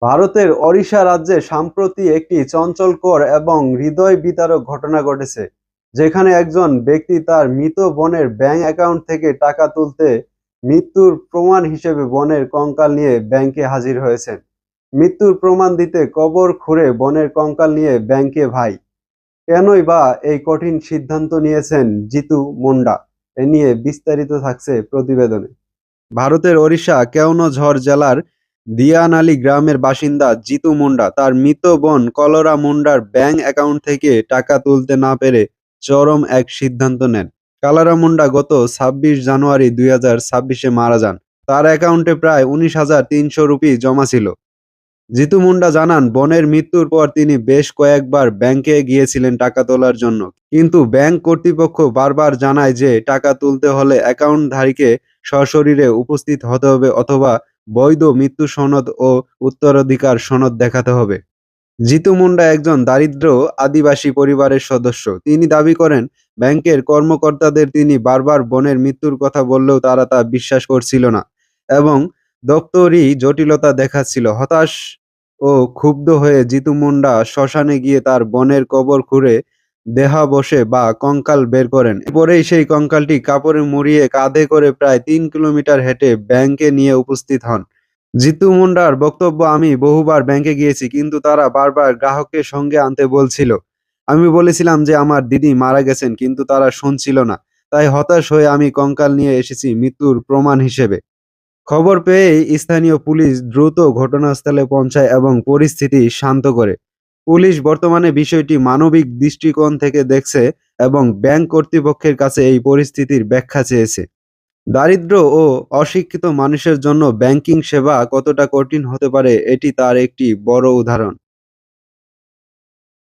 ভারতের ওড়িশা রাজ্যে সম্প্রতি একটি চাঞ্চল্যকর এবং হৃদয় বিদারক ঘটনা ঘটেছে, যেখানে একজন ব্যক্তি তার মৃত বোনের ব্যাংক অ্যাকাউন্ট থেকে টাকা তুলতে মৃত্যুর প্রমাণ হিসেবে বোনের কঙ্কাল নিয়ে ব্যাংকে হাজির হয়েছেন। মৃত্যুর প্রমাণ দিতে কবর খুঁড়ে বোনের কঙ্কাল নিয়ে ব্যাংকে ভাই কেনই বা এই কঠিন সিদ্ধান্ত নিয়েছেন জিতু মুন্ডা? এ নিয়ে বিস্তারিত থাকছে প্রতিবেদনে। ভারতের ওড়িশা কেওনঝড় জেলার দিয়ানালি গ্রামের বাসিন্দা জিতু মুন্ডা তার মৃত বোন কলরা মুন্ডার ব্যাংক অ্যাকাউন্ট থেকে টাকা তুলতে না পেরে চরম এক সিদ্ধান্ত নেন। কালারা মুন্ডা গত ২৬ জানুয়ারি ২০২৬-এ মারা যান। তার অ্যাকাউন্টে প্রায় ১৯,৩০০ রুপি জমা ছিল। জিতু মুন্ডা জানান, বোনের মৃত্যুর পর তিনি বেশ কয়েকবার ব্যাংকে গিয়েছিলেন টাকা তোলার জন্য, কিন্তু ব্যাংক কর্তৃপক্ষ বারবার জানায় যে টাকা তুলতে হলে অ্যাকাউন্টধারীকে সশরীরে উপস্থিত হতে হবে অথবা বৈধ মৃত্যু সনদ ও উত্তরাধিকার সনদ দেখাতে হবে। জিতু মুন্ডা একজন দরিদ্র আদিবাসী পরিবারের সদস্য। তিনি দাবি করেন, ব্যাংকের কর্মকর্তাদের তিনি বারবার বোনের মৃত্যুর কথা বললেও তারা তা বিশ্বাস করছিল না এবং দপ্তরি জটিলতা দেখাচ্ছিল। হতাশ ও ক্ষুব্ধ হয়ে জিতু মুন্ডা শ্মশানে গিয়ে তার বোনের কবর খুঁড়ে দেহাবশেষ বা কঙ্কাল বের করেন। এরপরেই সেই কঙ্কালটি কাপড়ে মুড়িয়ে কাঁধে করে প্রায় ৩ কিলোমিটার হেঁটে ব্যাংকে নিয়ে উপস্থিত হন। জিতু মুন্ডার বক্তব্য, আমি বহুবার ব্যাংকে গিয়েছি, কিন্তু তারা বারবার গ্রাহককে সঙ্গে আনতে বলছিল। আমি বলেছিলাম যে আমার দিদি মারা গেছেন, কিন্তু তারা শুনছিল না। তাই হতাশ হয়ে আমি কঙ্কাল নিয়ে এসেছি মৃত্যুর প্রমাণ হিসেবে। খবর পেয়েই স্থানীয় পুলিশ দ্রুত ঘটনাস্থলে পৌঁছায় এবং পরিস্থিতি শান্ত করে। পুলিশ বর্তমানে বিষয়টি মানবিক দৃষ্টিকোণ থেকে দেখছে এবং ব্যাংক কর্তৃপক্ষের কাছে এই পরিস্থিতির ব্যাখ্যা চেয়েছে। দারিদ্র্য ও অশিক্ষিত মানুষের জন্য ব্যাংকিং সেবা কতটা কঠিন হতে পারে, এটি তার একটি বড় উদাহরণ।